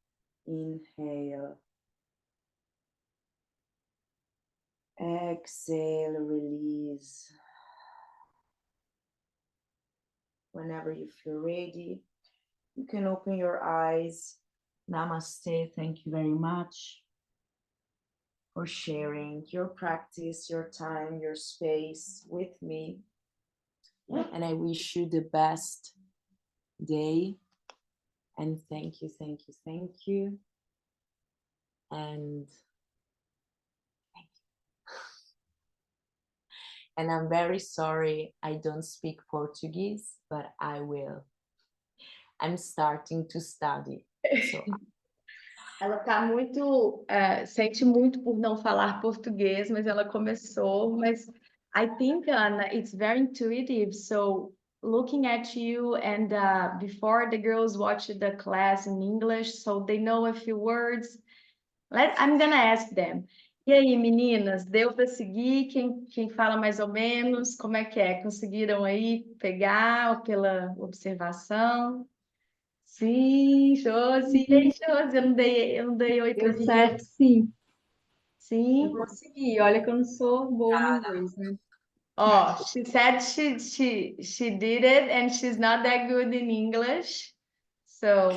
Inhale. Exhale, release. Whenever you feel ready, you can open your eyes. Namaste. Thank you very much for sharing your practice, your time, your space with me. And I wish you the best day. And thank you, thank you, thank you. And thank you. And I'm very sorry I don't speak Portuguese, but I will. I'm starting to study. So. Ela tá muito, sente muito por não falar português, mas ela começou. Mas I think, Anna, it's very intuitive. So looking at you and before the girls watch the class in English, so they know a few words. I'm gonna ask them. E aí, meninas, deu para seguir? Quem fala mais ou menos? Como é que é? Conseguiram aí pegar pela observação? Sim, Josi. E aí, Josi, eu não dei oi para Deu certo, sim. Sim. Eu consegui. Olha que eu não sou boa no inglês, né? Oh, she said she did it and she's not that good in English. So,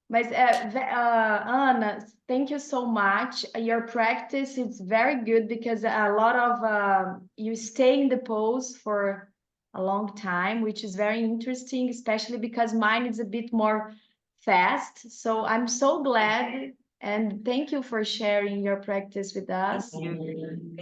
mas Anna, thank you so much. Your practice is very good because a lot of you stay in the pose for a long time, which is very interesting, especially because mine is a bit more fast. So I'm so glad and thank you for sharing your practice with us.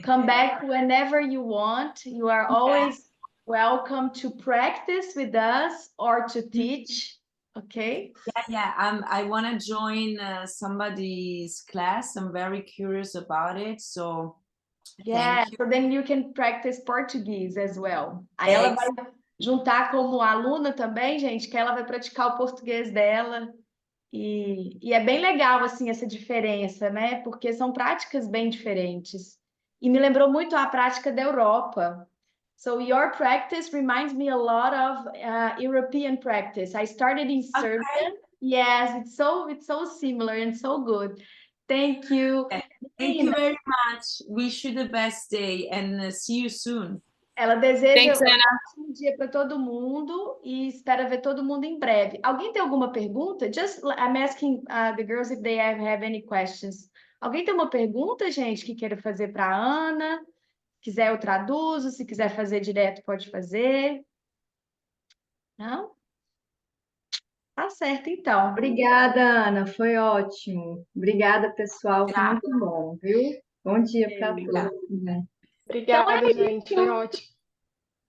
Come back whenever you want. You are always welcome to practice with us or to teach. Okay. Yeah. I want to join somebody's class. I'm very curious about it. So yeah, so then you can practice Portuguese as well. Aí ela vai juntar como aluna também, gente, que ela vai praticar o português dela. E é bem legal, assim, essa diferença, né? Porque são práticas bem diferentes. E me lembrou muito a prática da Europa. So your practice reminds me a lot of European practice. I started in Serbian. Okay. Yes, it's so similar and so good. Thank you. Thank you very much. Wish you the best day and see you soon. Ela deseja um ótimo dia para todo mundo e espera ver todo mundo em breve. Alguém tem alguma pergunta? I'm asking the girls if they have any questions. Alguém tem uma pergunta, gente, que queira fazer para a Ana? Quiser eu traduzo, se quiser fazer direto, pode fazer. Não? Tá certo, então. Obrigada, Ana, foi ótimo. Obrigada, pessoal, foi muito bom, viu? Bom dia para todos. Né? Obrigada, gente, foi ótimo.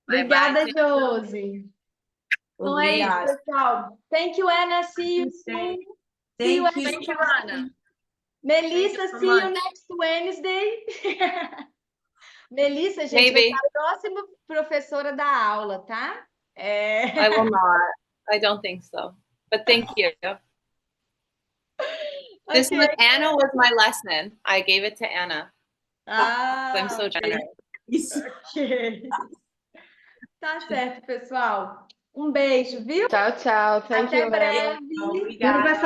Obrigada, Josi. Então é isso, pessoal. Thank you, Anna. See you soon. Thank you, Anna. Melissa, see you next Wednesday. Melissa, gente, vai ser a próxima professora da aula, tá? I will not. I don't think so. But thank you. This was Anna was my lesson. I gave it to Anna. I'm so generous. Okay. Tá certo, pessoal. Um beijo, viu? Tchau, tchau. Thank Até you, breve. Obrigada.